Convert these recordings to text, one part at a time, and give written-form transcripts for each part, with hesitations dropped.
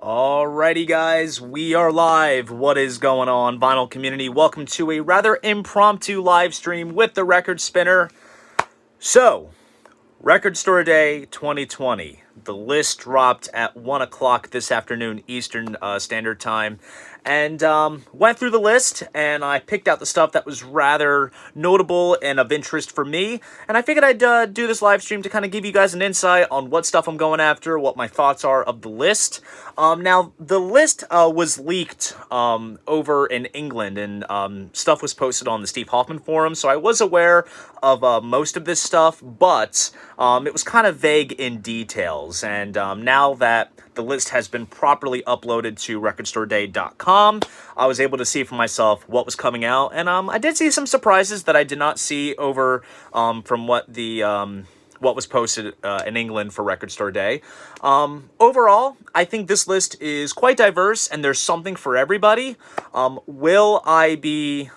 Alrighty guys, we are live. What is going on, vinyl community? Welcome to a rather impromptu live stream with the record spinner. So, Record Store Day 2020. The list dropped at 1 o'clock this afternoon Eastern Standard Time. And went through the list, and I picked out the stuff that was rather notable and of interest for me. And I figured I'd do this live stream to kind of give you guys an insight on what stuff I'm going after, what my thoughts are of the list. Now, the list was leaked over in England, and stuff was posted on the Steve Hoffman forum, so I was aware of most of this stuff, but it was kind of vague in details. And now that the list has been properly uploaded to recordstoreday.com, I was able to see for myself what was coming out, and I did see some surprises that I did not see over from what was posted in England for Record Store Day. Overall, I think this list is quite diverse, and there's something for everybody. Will I be...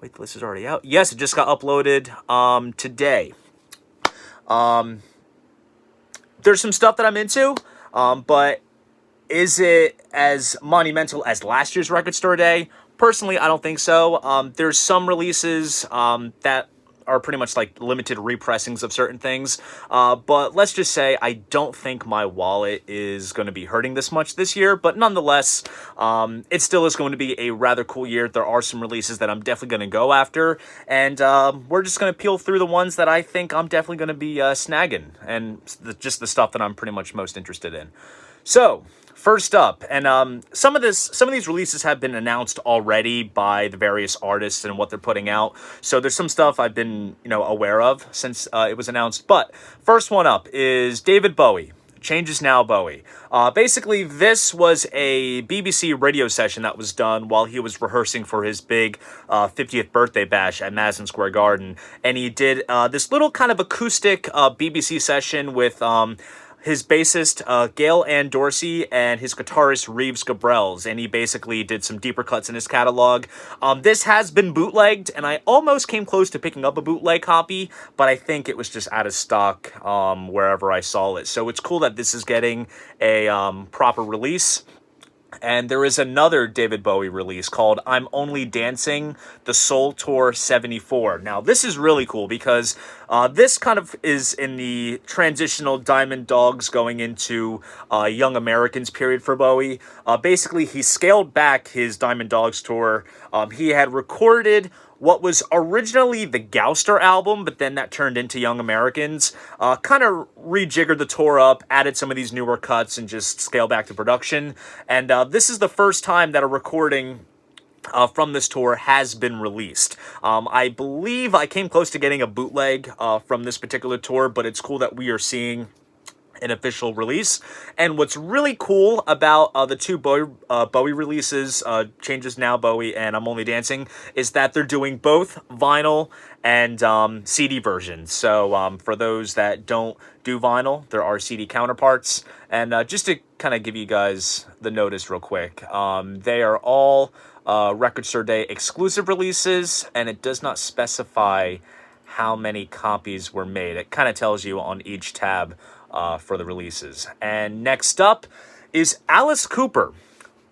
Wait, the list is already out. Yes, it just got uploaded today. There's some stuff that I'm into, but is it as monumental as last year's Record Store Day? Personally, I don't think so. There's some releases that are pretty much like limited repressings of certain things. But let's just say I don't think my wallet is going to be hurting this much this year. But nonetheless, it still is going to be a rather cool year. There are some releases that I'm definitely going to go after. And we're just going to peel through the ones that I think I'm definitely going to be snagging. And just the stuff that I'm pretty much most interested in. So, first up, and some of these releases have been announced already by the various artists and what they're putting out. So there's some stuff I've been, aware of since it was announced. But first one up is David Bowie. Changes Now Bowie. Basically, this was a BBC radio session that was done while he was rehearsing for his big 50th birthday bash at Madison Square Garden. And he did this little kind of acoustic BBC session with... his bassist, Gail Ann Dorsey, and his guitarist, Reeves Gabrels, and he basically did some deeper cuts in his catalog. This has been bootlegged, and I almost came close to picking up a bootleg copy, but I think it was just out of stock wherever I saw it. So it's cool that this is getting a proper release. And there is another David Bowie release called I'm Only Dancing, The Soul Tour 74. Now, this is really cool because this kind of is in the transitional Diamond Dogs going into Young Americans period for Bowie. Basically, he scaled back his Diamond Dogs tour. He had recorded what was originally the Gouster album, but then that turned into Young Americans, kind of rejiggered the tour up, added some of these newer cuts, and just scaled back the production. And this is the first time that a recording from this tour has been released. I believe I came close to getting a bootleg from this particular tour, but it's cool that we are seeing an official release. And what's really cool about the two Bowie releases, Changes Now Bowie and I'm Only Dancing, is that they're doing both vinyl and CD versions. So for those that don't do vinyl, there are CD counterparts. And just to kind of give you guys the notice real quick, they are all Record Store Day exclusive releases, and it does not specify how many copies were made. It kind of tells you on each tab for the releases. And next up is Alice Cooper,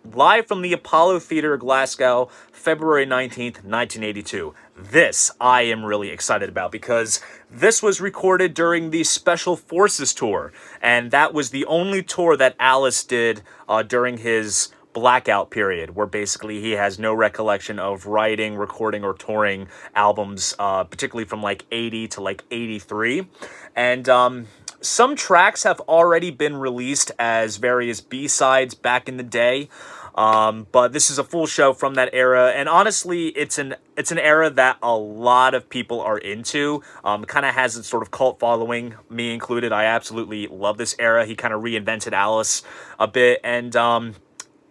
live from the Apollo Theatre, Glasgow, February 19th, 1982. This I am really excited about because this was recorded during the Special Forces tour, and that was the only tour that Alice did during his blackout period, where basically he has no recollection of writing, recording, or touring albums, particularly from like 80 to like 83. And some tracks have already been released as various B-sides back in the day, but this is a full show from that era, and honestly, it's an era that a lot of people are into. Kind of has its sort of cult following, me included. I absolutely love this era. He kind of reinvented Alice a bit, and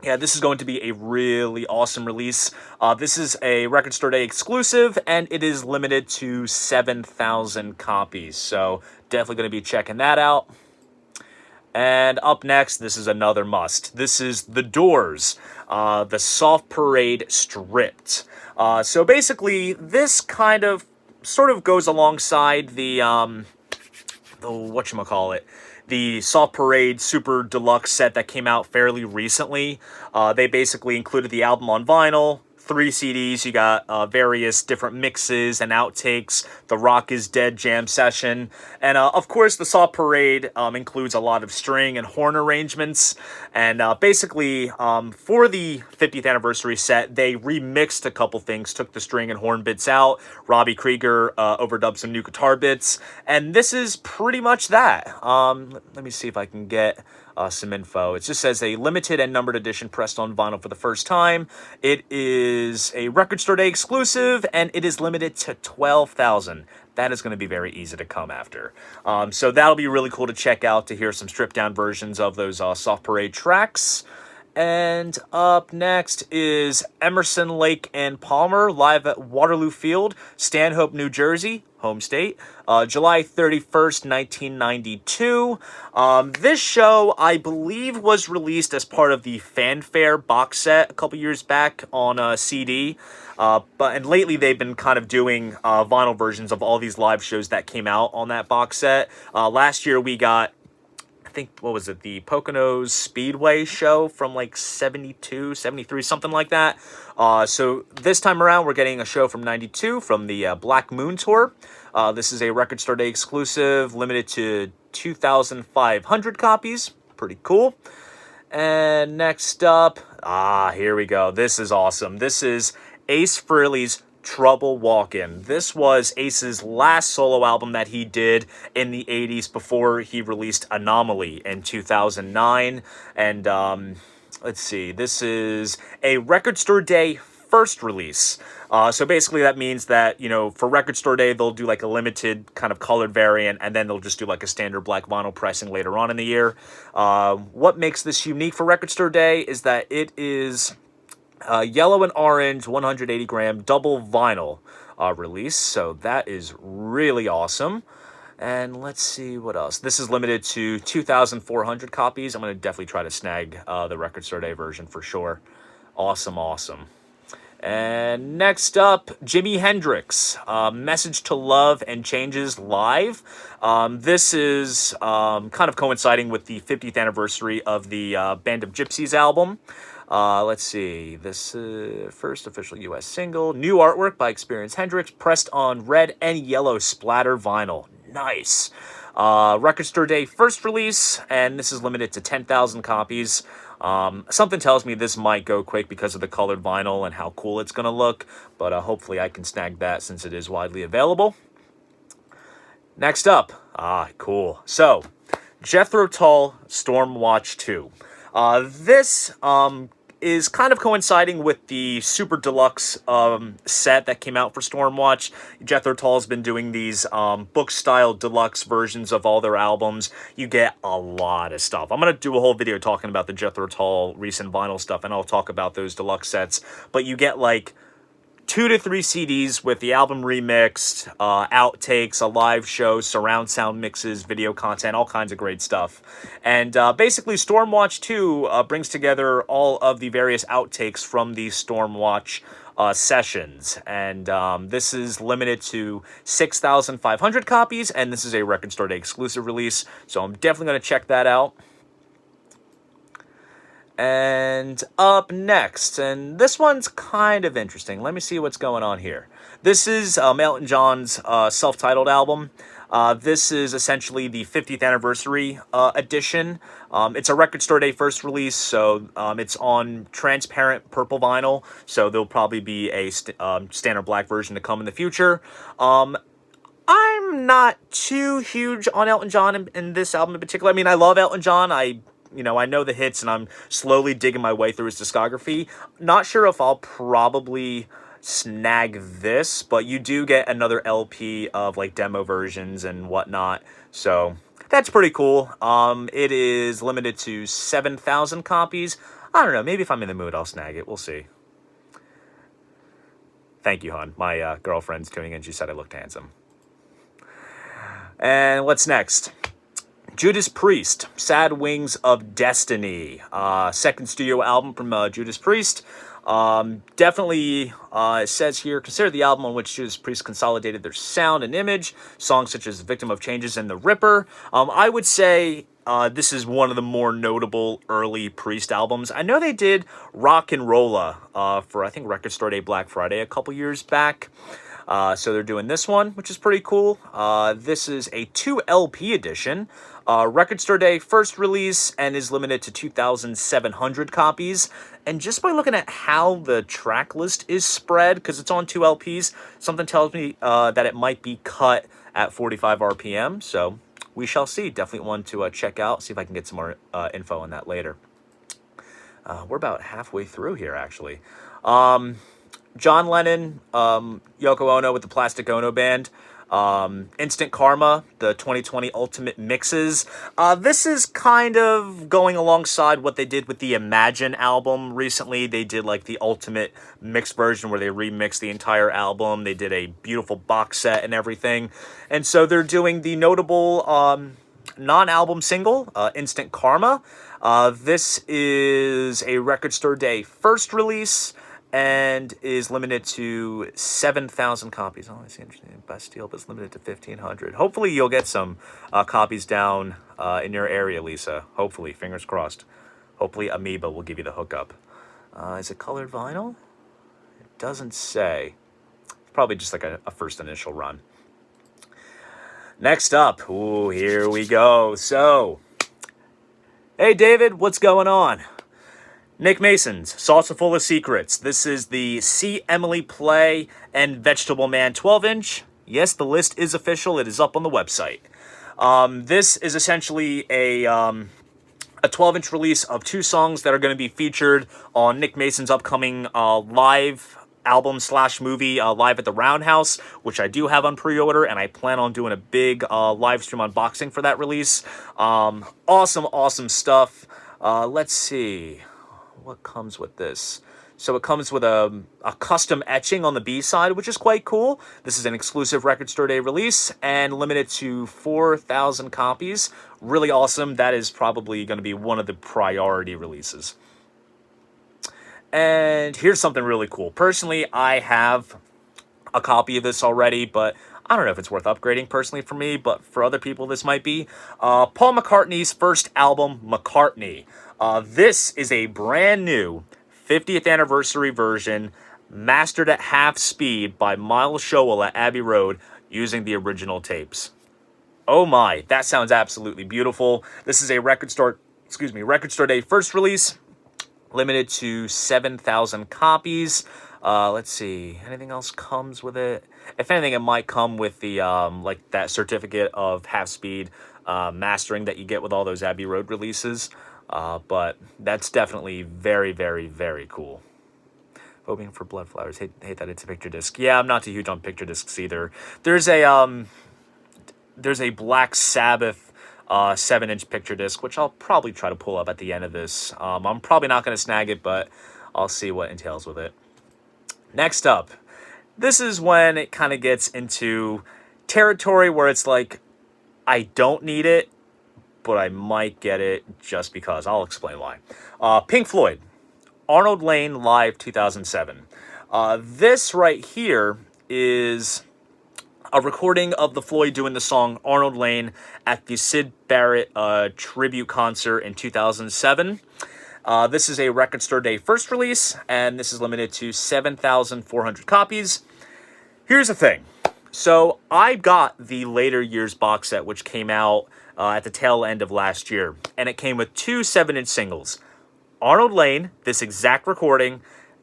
yeah, this is going to be a really awesome release. This is a Record Store Day exclusive, and it is limited to 7,000 copies. So definitely going to be checking that out. And up next, this is another must. This is The Doors, the Soft Parade Stripped. So basically, this kind of sort of goes alongside the whatchamacallit, the Soft Parade Super Deluxe set that came out fairly recently. They basically included the album on vinyl, 3 CDs. You got various different mixes and outtakes, the Rock is Dead jam session, and of course the Soft Parade includes a lot of string and horn arrangements. And basically, for the 50th anniversary set, they remixed a couple things, took the string and horn bits out. Robbie Krieger overdubbed some new guitar bits, and this is pretty much that. Let me see if I can get some info. It just says a limited and numbered edition pressed on vinyl for the first time. It is a Record Store Day exclusive, and it is limited to 12,000. That is going to be very easy to come after. So that'll be really cool to check out, to hear some stripped down versions of those Soft Parade tracks. And up next is Emerson, Lake and Palmer live at Waterloo Field, Stanhope, New Jersey, home state, July 31st, 1992. This show, I believe, was released as part of the Fanfare box set a couple years back on CD. And lately they've been kind of doing vinyl versions of all these live shows that came out on that box set. Last year we got, I think, what was it, the Poconos Speedway show from like 72, 73, something like that. So this time around, we're getting a show from 92 from the Black Moon Tour. This is a Record Store Day exclusive, limited to 2,500 copies. Pretty cool. And next up, here we go. This is awesome. This is Ace Frehley's Trouble Walkin'. This was Ace's last solo album that he did in the 80s before he released Anomaly in 2009. And let's see, this is a Record Store Day first release. So basically that means that, you know, for Record Store Day, they'll do like a limited kind of colored variant, and then they'll just do like a standard black vinyl pressing later on in the year. What makes this unique for Record Store Day is that it is yellow and orange 180 gram double vinyl release, so that is really awesome. And let's see what else. This is limited to 2,400 copies. I'm going to definitely try to snag the Record Store Day version for sure. Awesome. And next up, Jimi Hendrix, Message to Love and Changes live. This is kind of coinciding with the 50th anniversary of the Band of Gypsies album. Let's see, this first official U.S. single, new artwork by Experience Hendrix, pressed on red and yellow splatter vinyl. Nice. Record Store Day first release, and this is limited to 10,000 copies. Something tells me this might go quick because of the colored vinyl and how cool it's going to look, but hopefully I can snag that since it is widely available. Next up, cool. So, Jethro Tull, Stormwatch 2. This is kind of coinciding with the Super Deluxe set that came out for Stormwatch. Jethro Tull's been doing these book-style deluxe versions of all their albums. You get a lot of stuff. I'm going to do a whole video talking about the Jethro Tull recent vinyl stuff, and I'll talk about those deluxe sets. But you get like 2 to 3 CDs with the album remixed, outtakes, a live show, surround sound mixes, video content, all kinds of great stuff. And basically, Stormwatch 2 brings together all of the various outtakes from these Stormwatch sessions. And this is limited to 6,500 copies, and this is a Record Store Day exclusive release, so I'm definitely going to check that out. And up next, and this one's kind of interesting. Let me see what's going on here. This is Elton John's self-titled album. This is essentially the 50th anniversary edition. It's a Record Store Day first release, so it's on transparent purple vinyl, so there'll probably be a standard black version to come in the future. I'm not too huge on Elton John in this album in particular. I mean, I love Elton John. I know the hits, and I'm slowly digging my way through his discography. Not sure if I'll probably snag this, but you do get another LP of like demo versions and whatnot, so that's pretty cool. It is limited to 7,000 copies. I don't know, maybe if I'm in the mood, I'll snag it. We'll see. Thank you, hon. My girlfriend's tuning in. She said I looked handsome. And what's next? Judas Priest, Sad Wings of Destiny. Second studio album from Judas Priest. Definitely, it says here, consider the album on which Judas Priest consolidated their sound and image. Songs such as Victim of Changes and The Ripper. I would say this is one of the more notable early Priest albums. I know they did Rock and Rolla for, I think, Record Store Day Black Friday a couple years back. So they're doing this one, which is pretty cool. This is a 2 LP edition. Record Store Day first release and is limited to 2,700 copies. And just by looking at how the track list is spread, because it's on 2 LPs, something tells me that it might be cut at 45 RPM. So we shall see. Definitely one to check out. See if I can get some more info on that later. We're about halfway through here, actually. John Lennon, Yoko Ono with the Plastic Ono Band, Instant Karma, the 2020 Ultimate Mixes. This is kind of going alongside what they did with the Imagine album recently. They did like the Ultimate Mix version where they remixed the entire album. They did a beautiful box set and everything. And so they're doing the notable non-album single, Instant Karma. This is a Record Store Day first release and is limited to 7,000 copies. Oh, I see. Interesting. Bastille, but it's limited to 1,500. Hopefully you'll get some copies down in your area, Lisa. Hopefully, fingers crossed. Hopefully Amoeba will give you the hookup. Is it colored vinyl? It doesn't say. It's probably just like a first initial run. Next up, ooh, here we go. So, hey David, what's going on? Nick Mason's Salsa Full of Secrets. This is the See Emily Play and Vegetable Man 12-inch. Yes, the list is official. It is up on the website. This is essentially a 12-inch release of 2 songs that are going to be featured on Nick Mason's upcoming live album/movie Live at the Roundhouse, which I do have on pre-order, and I plan on doing a big live stream unboxing for that release. Awesome stuff. Let's see. What comes with this? So it comes with a custom etching on the B-side, which is quite cool. This is an exclusive Record Store Day release and limited to 4,000 copies. Really awesome. That is probably going to be one of the priority releases. And here's something really cool. Personally, I have a copy of this already, but I don't know if it's worth upgrading personally for me, but for other people this might be. Paul McCartney's first album, McCartney. This is a brand new 50th anniversary version, mastered at half speed by Miles Showell at Abbey Road using the original tapes. Oh my, that sounds absolutely beautiful. This is a Record Store Day first release, limited to 7,000 copies. Let's see, anything else comes with it? If anything, it might come with the like that certificate of half speed mastering that you get with all those Abbey Road releases. But that's definitely very, very, very cool. Hoping for Blood Flowers. Hate that it's a picture disc. Yeah, I'm not too huge on picture discs either. There's a Black Sabbath 7-inch picture disc, which I'll probably try to pull up at the end of this. I'm probably not going to snag it, but I'll see what entails with it. Next up, this is when it kind of gets into territory where it's like, I don't need it, but I might get it just because. I'll explain why. Pink Floyd, Arnold Lane Live 2007. This right here is a recording of the Floyd doing the song Arnold Lane at the Syd Barrett tribute concert in 2007. This is a Record Store Day first release, and this is limited to 7,400 copies. Here's the thing. So I got the later years box set, which came out at the tail end of last year, and it came with 2 7-inch singles. Arnold Lane, this exact recording,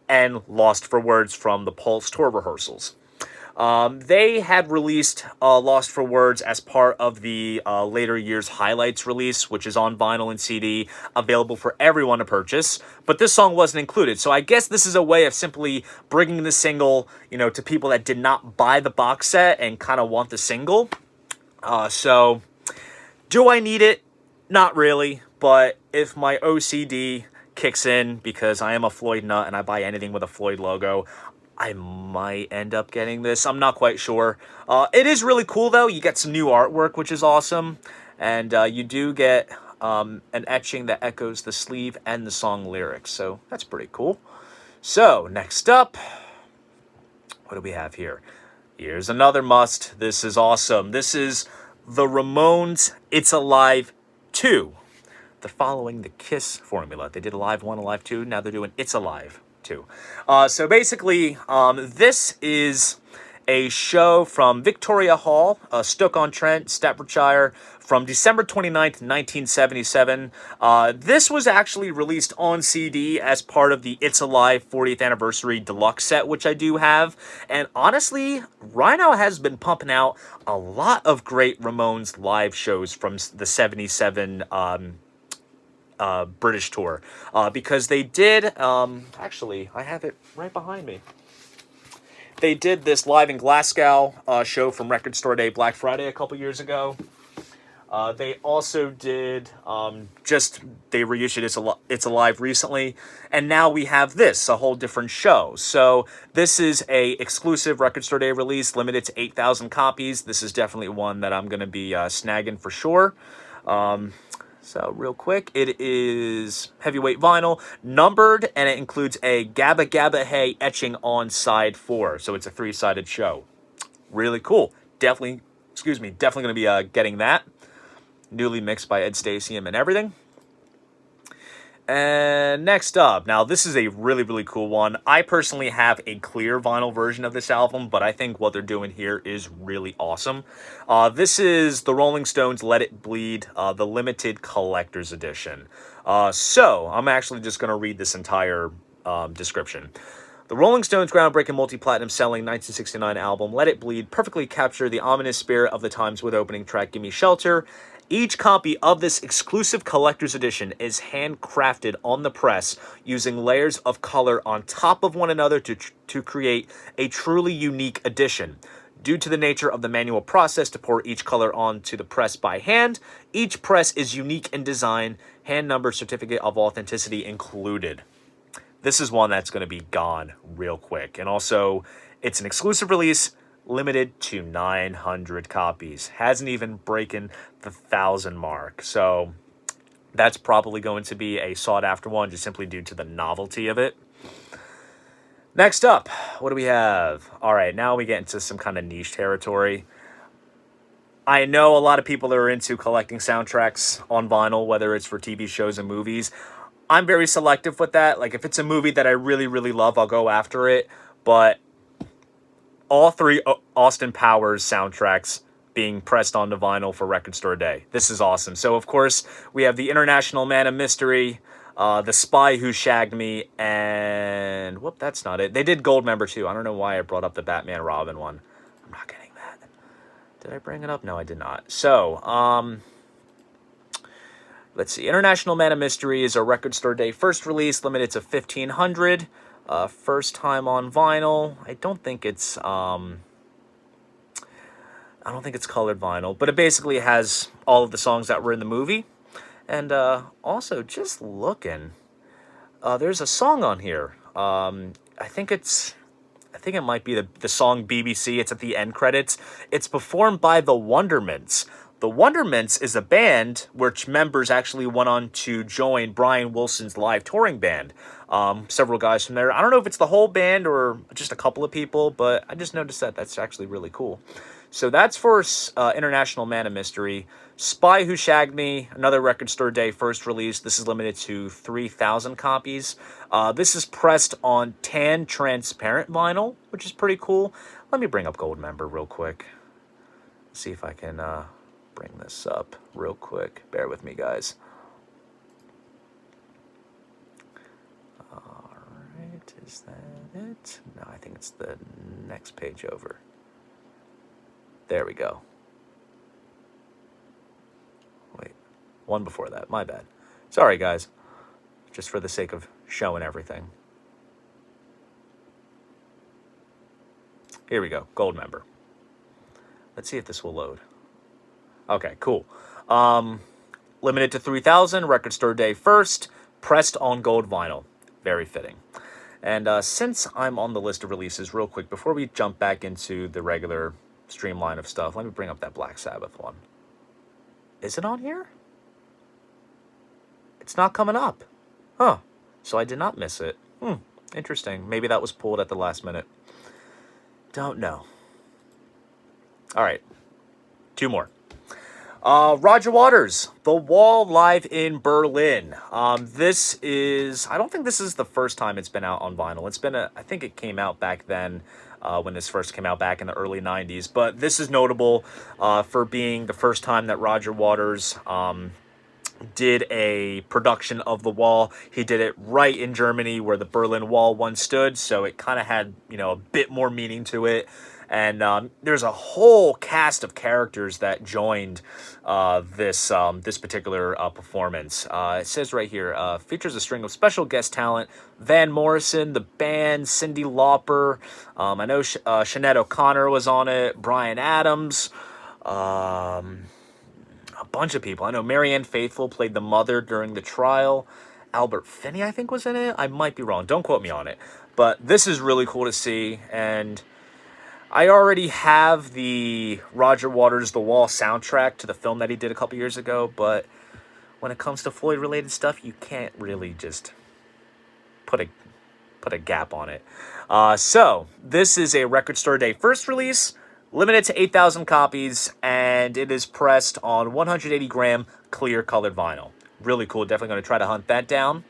and Lost for Words from the Pulse tour rehearsals. They had released Lost for Words as part of the later years highlights release, which is on vinyl and CD, available for everyone to purchase, but this song wasn't included. So I guess this is a way of simply bringing the single, to people that did not buy the box set and kind of want the single. So do I need it? Not really, but if my OCD kicks in, because I am a Floyd nut and I buy anything with a Floyd logo, I might end up getting this. I'm not quite sure. It is really cool, though. You get some new artwork, which is awesome. And you do get an etching that echoes the sleeve and the song lyrics. So that's pretty cool. So next up, what do we have here? Here's another must. This is awesome. This is the Ramones It's Alive 2. They're following the KISS formula. They did Alive 1, Alive 2. Now they're doing It's Alive 2. So basically, this is a show from Victoria Hall, Stoke-on-Trent, Staffordshire, from December 29th, 1977. This was actually released on CD as part of the It's Alive 40th Anniversary Deluxe set, which I do have. And honestly, Rhino has been pumping out a lot of great Ramones live shows from the 77 British tour. Because they did, actually, I have it right behind me. They did this Live in Glasgow show from Record Store Day Black Friday a couple years ago. They also did, they reissued It's Alive recently, and now we have this, a whole different show. So this is a exclusive Record Store Day release, limited to 8,000 copies. This is definitely one that I'm going to be snagging for sure. So real quick, it is heavyweight vinyl, numbered, and it includes a Gabba Gabba Hey etching on side 4. So it's a 3-sided show. Really cool. Definitely going to be getting that. Newly mixed by Ed Stasium and everything. And next up, now this is a really, really cool one. I personally have a clear vinyl version of this album, but I think what they're doing here is really awesome. This is the Rolling Stones' Let It Bleed, the limited collector's edition. So I'm actually just going to read this entire description. The Rolling Stones' groundbreaking multi-platinum selling 1969 album, Let It Bleed, perfectly captured the ominous spirit of the times with opening track, Gimme Shelter. Each copy of this exclusive collector's edition is handcrafted on the press using layers of color on top of one another to create a truly unique edition. Due to the nature of the manual process to pour each color onto the press by hand, each press is unique in design, hand number, certificate of authenticity included. This is one that's going to be gone real quick. And also, it's an exclusive release, limited to 900 copies. Hasn't even broken the 1,000 mark. So that's probably going to be a sought-after one, just simply due to the novelty of it. Next up, what do we have? All right, now we get into some kind of niche territory. I know a lot of people that are into collecting soundtracks on vinyl, whether it's for TV shows and movies. I'm very selective with that. Like, if it's a movie that I really, really love, I'll go after it. But all 3 Austin Powers soundtracks being pressed onto vinyl for Record Store Day. This is awesome. So, of course, we have The International Man of Mystery, The Spy Who Shagged Me, and... whoop, that's not it. They did Goldmember, too. I don't know why I brought up the Batman Robin one. I'm not getting that. Did I bring it up? No, I did not. So, let's see. International Man of Mystery is a Record Store Day first release, limited to 1,500. First time on vinyl. I don't think it's colored vinyl, but it basically has all of the songs that were in the movie. And also, just looking, there's a song on here. I think it might be the song BBC. It's at the end credits. It's performed by the Wondermints. The Wondermints is a band which members actually went on to join Brian Wilson's live touring band. Several guys from there. I don't know if it's the whole band or just a couple of people, but I just noticed that. That's actually really cool. So that's for International Man of Mystery. Spy Who Shagged Me, another Record Store Day first release. This is limited to 3,000 copies. This is pressed on tan transparent vinyl, which is pretty cool. Let me bring up Goldmember real quick. See if I can bring this up real quick. Bear with me, guys. All right, is that it? No, I think it's the next page over. There we go. Wait, one before that. My bad. Sorry, guys. Just for the sake of showing everything. Here we go. Goldmember. Let's see if this will load. Okay, cool. Limited to 3,000. Record Store Day first. Pressed on gold vinyl. Very fitting. And since I'm on the list of releases, real quick, before we jump back into the regular streamline of stuff, let me bring up that Black Sabbath one. Is it on here? It's not coming up. Huh. So I did not miss it. Interesting. Maybe that was pulled at the last minute. Don't know. All right. Two more. Roger Waters, The Wall live in Berlin. This is, I don't think this is the first time it's been out on vinyl. It's been I think it came out back then when this first came out back in the early 90s. But this is notable for being the first time that Roger Waters did a production of The Wall. He did it right in Germany where the Berlin Wall once stood, so it kind of had, a bit more meaning to it. And there's a whole cast of characters that joined this particular performance. It says right here, features a string of special guest talent: Van Morrison, the band, Cyndi Lauper. I know Sinead O'Connor was on it, Bryan Adams, a bunch of people. I know Marianne Faithfull played the mother during the trial. Albert Finney, I think, was in it. I might be wrong. Don't quote me on it. But this is really cool to see, and I already have the Roger Waters' The Wall soundtrack to the film that he did a couple years ago, but when it comes to Floyd-related stuff, you can't really just put a gap on it. So, this is a Record Store Day first release, limited to 8,000 copies, and it is pressed on 180-gram clear colored vinyl. Really cool. Definitely going to try to hunt that down.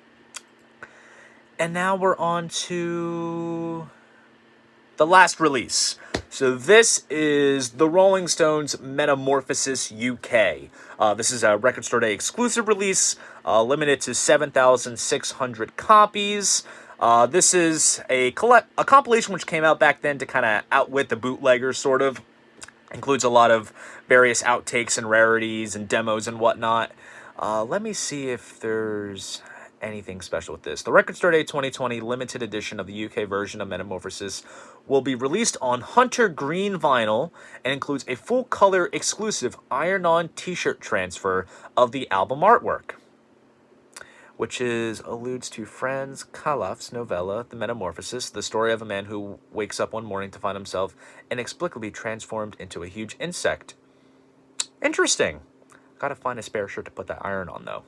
And now we're on to the last release. So this is the Rolling Stones Metamorphosis UK. This is a Record Store Day exclusive release, limited to 7,600 copies. This is a compilation which came out back then to kind of outwit the bootleggers, sort of. Includes a lot of various outtakes and rarities and demos and whatnot. Let me see if there's anything special with this. The Record Store Day 2020 limited edition of the UK version of Metamorphosis will be released on Hunter Green vinyl and includes a full-color exclusive iron-on t-shirt transfer of the album artwork, which alludes to Franz Kafka's novella, The Metamorphosis, the story of a man who wakes up one morning to find himself inexplicably transformed into a huge insect. Interesting. Gotta find a spare shirt to put that iron on, though.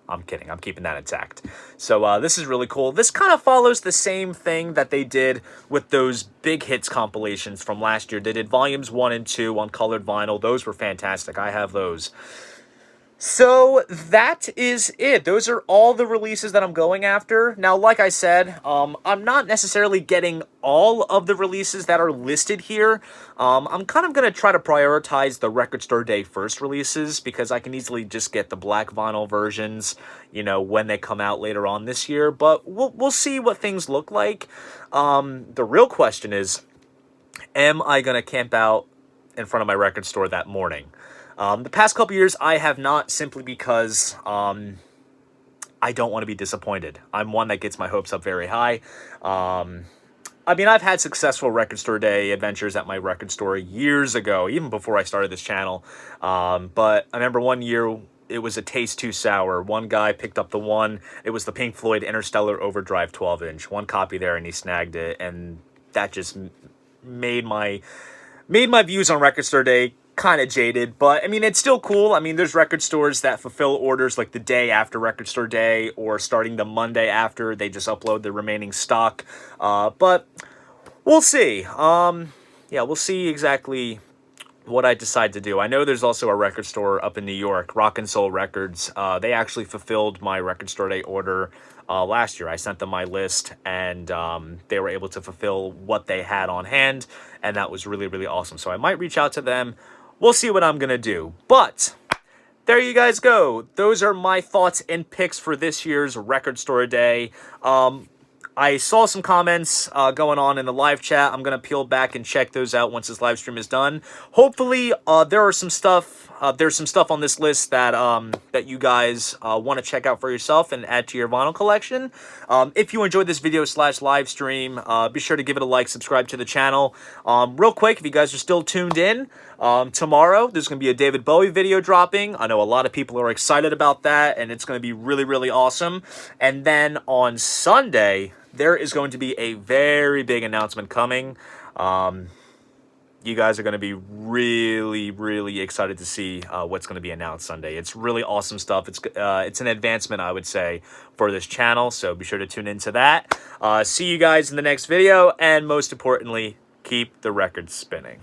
I'm kidding. I'm keeping that intact. So this is really cool. This kind of follows the same thing that they did with those big hits compilations from last year. They did volumes 1 and 2 on colored vinyl. Those were fantastic. I have those. So that is it. Those are all the releases that I'm going after. Now, like I said, I'm not necessarily getting all of the releases that are listed here. I'm kind of going to try to prioritize the Record Store Day first releases because I can easily just get the black vinyl versions, when they come out later on this year. But we'll see what things look like. The real question is, am I going to camp out in front of my record store that morning? The past couple years, I have not, simply because I don't want to be disappointed. I'm one that gets my hopes up very high. I've had successful Record Store Day adventures at my record store years ago, even before I started this channel. But I remember one year, it was a taste too sour. One guy picked up it was the Pink Floyd Interstellar Overdrive 12-inch. One copy there, and he snagged it, and that just made my views on Record Store Day kind of jaded. But it's still cool. There's record stores that fulfill orders like the day after Record Store Day or starting the Monday after. They just upload the remaining stock. But we'll see. We'll see exactly what I decide to do. I know there's also a record store up in New York, Rock and Soul Records. They actually fulfilled my Record Store Day order last year. I sent them my list, and they were able to fulfill what they had on hand, and that was really, really awesome. So I might reach out to them. We'll see what I'm going to do. But there you guys go. Those are my thoughts and picks for this year's Record Store Day. I saw some comments going on in the live chat. I'm going to peel back and check those out once this live stream is done. Hopefully, there's some stuff on this list that you guys want to check out for yourself and add to your vinyl collection. If you enjoyed this video / live stream, be sure to give it a like, subscribe to the channel. Real quick, if you guys are still tuned in, tomorrow there's going to be a David Bowie video dropping. I know a lot of people are excited about that, and it's going to be really, really awesome. And then on Sunday, there is going to be a very big announcement coming. you guys are going to be really, really excited to see what's going to be announced Sunday. It's really awesome stuff. It's an advancement, I would say, for this channel. So be sure to tune into that. See you guys in the next video. And most importantly, keep the records spinning.